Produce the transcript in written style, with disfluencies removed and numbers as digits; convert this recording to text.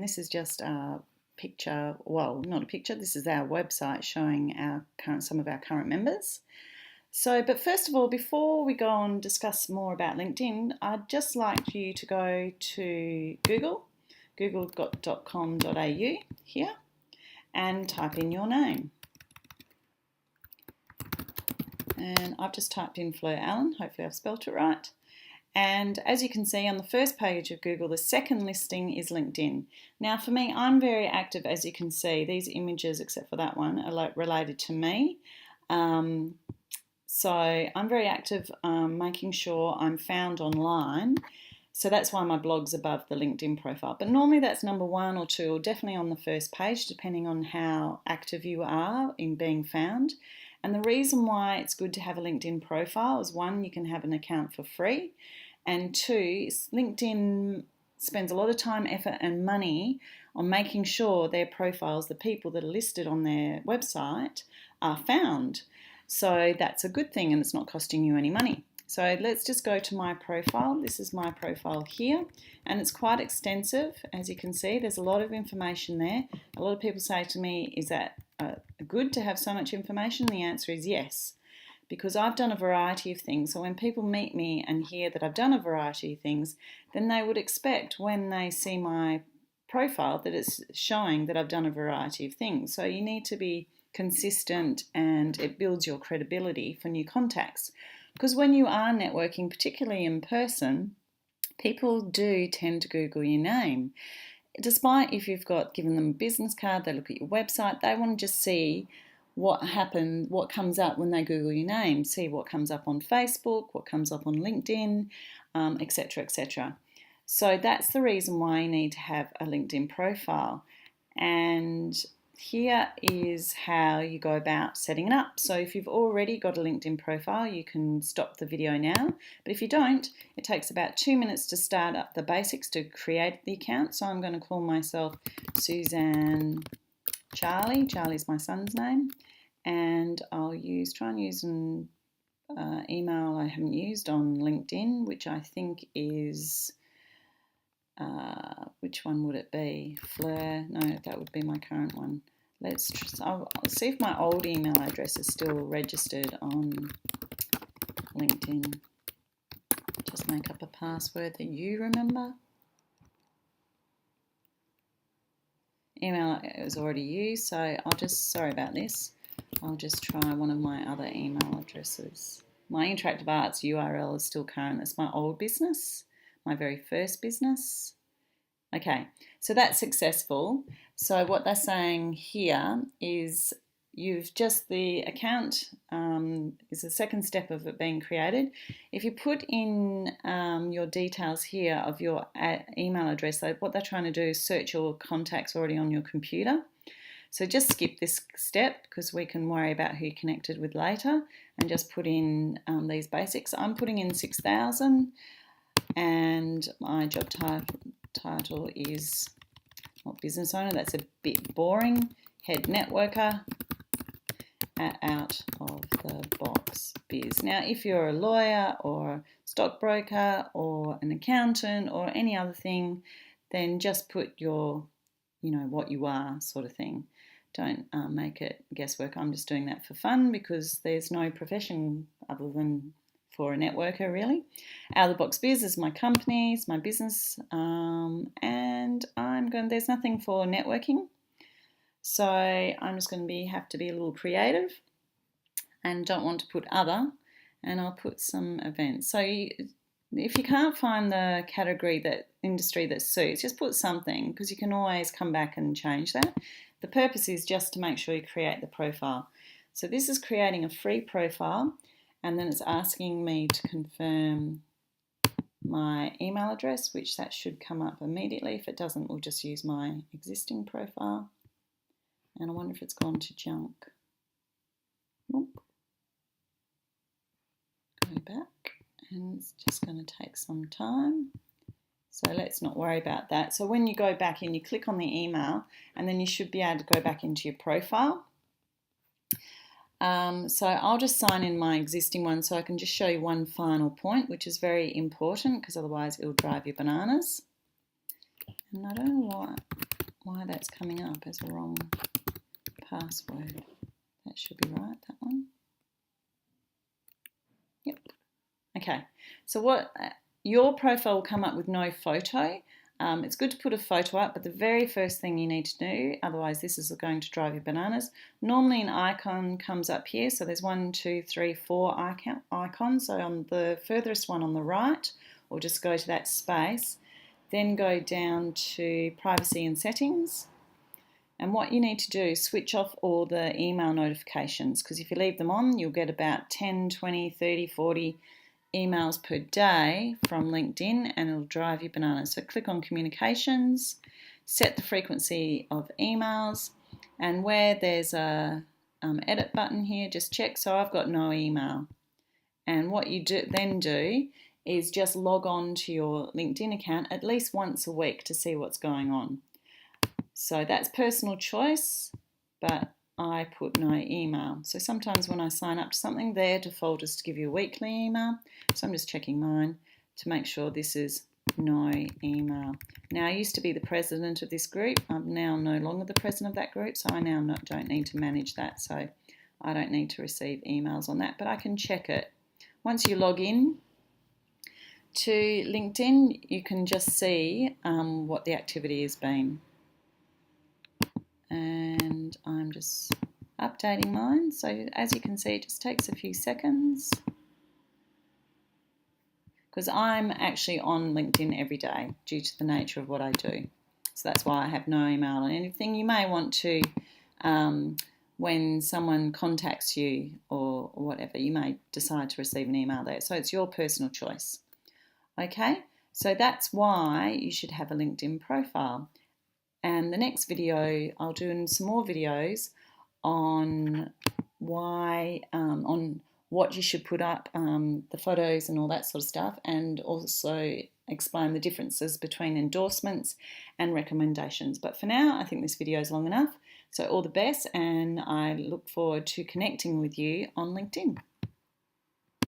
This is just a picture, well, not a picture, this is our website showing some of our current members. So, but first of all, before we go on and discuss more about LinkedIn, I'd just like you to go to google.com.au here, and type in your name. And I've just typed in Fleur Allen, hopefully I've spelt it right. And as you can see on the first page of Google, the second listing is LinkedIn. Now for me, I'm very active, as you can see. These images, except for that one, are related to me. So I'm very active making sure I'm found online. So that's why my blog's above the LinkedIn profile. But normally that's number 1 or 2, or definitely on the first page, depending on how active you are in being found. And the reason why it's good to have a LinkedIn profile is 1, you can have an account for free. And 2, LinkedIn spends a lot of time, effort and money on making sure their profiles, the people that are listed on their website, are found. So that's a good thing and it's not costing you any money. So let's just go to my profile. This is my profile here and it's quite extensive. As you can see, there's a lot of information there. A lot of people say to me, is that good to have so much information? The answer is yes, because I've done a variety of things. So when people meet me and hear that I've done a variety of things, then they would expect when they see my profile that it's showing that I've done a variety of things. So you need to be consistent and it builds your credibility for new contacts. Because when you are networking, particularly in person, people do tend to Google your name. Despite if you've given them a business card, they look at your website, they want to just see what happened, what comes up when they Google your name, see what comes up on Facebook, what comes up on LinkedIn, etc., etc. So that's the reason why you need to have a LinkedIn profile. And here is how you go about setting it up. So if you've already got a LinkedIn profile, you can stop the video now. But if you don't, it takes about 2 minutes to start up the basics to create the account. So I'm going to call myself Suzanne Charlie. Charlie's my son's name. And I'll try and use an email I haven't used on LinkedIn, which I think is... which one would it be? Fleur? No, that would be my current one. I'll see if my old email address is still registered on LinkedIn. Just make up a password that you remember. Email is already used, so sorry about this. I'll just try one of my other email addresses. My Interactive Arts URL is still current. That's my old business, my very first business. Okay, so that's successful. So what they're saying here is the account is the second step of it being created. If you put in your details here of your email address, what they're trying to do is search your contacts already on your computer. So just skip this step because we can worry about who you connected with later and just put in these basics. I'm putting in 6,000 and my job title is not business owner, that's a bit boring. Head networker at Out of the Box Biz. Now, if you're a lawyer or stockbroker or an accountant or any other thing, then just put your, what you are sort of thing. Don't make it guesswork. I'm just doing that for fun because there's no profession other than for a networker, really. Out of the Box Biz is my company, it's my business, and there's nothing for networking. So I'm just going to have to be a little creative and don't want to put other, and I'll put some events. So if you can't find the category, that industry that suits, just put something because you can always come back and change that. The purpose is just to make sure you create the profile. So this is creating a free profile, and then it's asking me to confirm my email address, which that should come up immediately. If it doesn't, we'll just use my existing profile. And I wonder if it's gone to junk. Nope. Go back, and it's just going to take some time. So let's not worry about that. So when you go back in, you click on the email, and then you should be able to go back into your profile. So I'll just sign in my existing one so I can just show you one final point, which is very important because otherwise it'll drive you bananas. And I don't know that's coming up as a wrong password. That should be right, that one. Yep. Okay, so what your profile will come up with no photo. It's good to put a photo up, but the very first thing you need to do, otherwise this is going to drive you bananas. Normally an icon comes up here, so there's 1, 2, 3, 4 icons. So on the furthest one on the right, or just go to that space, then go down to privacy and settings. And what you need to do is switch off all the email notifications, because if you leave them on, you'll get about 10, 20, 30, 40 emails per day from LinkedIn, and it'll drive you bananas. So click on communications, set the frequency of emails, and where there's a edit button here, just check. So I've got no email. And what you then do is just log on to your LinkedIn account at least once a week to see what's going on. So that's personal choice, but I put no email. So sometimes when I sign up to something, their default is to give you a weekly email. So I'm just checking mine to make sure this is no email. Now, I used to be the president of this group. I'm now no longer the president of that group, so I now don't need to manage that. So I don't need to receive emails on that, but I can check it. Once you log in to LinkedIn, you can just see what the activity has been. And I'm just updating mine. So as you can see, it just takes a few seconds, because I'm actually on LinkedIn every day due to the nature of what I do. So that's why I have no email on anything. You may want to, when someone contacts you or whatever, you may decide to receive an email there. So it's your personal choice. Okay, so that's why you should have a LinkedIn profile. And the next video, I'll do some more videos on why, on what you should put up, the photos and all that sort of stuff, and also explain the differences between endorsements and recommendations. But for now, I think this video is long enough. So all the best, and I look forward to connecting with you on LinkedIn.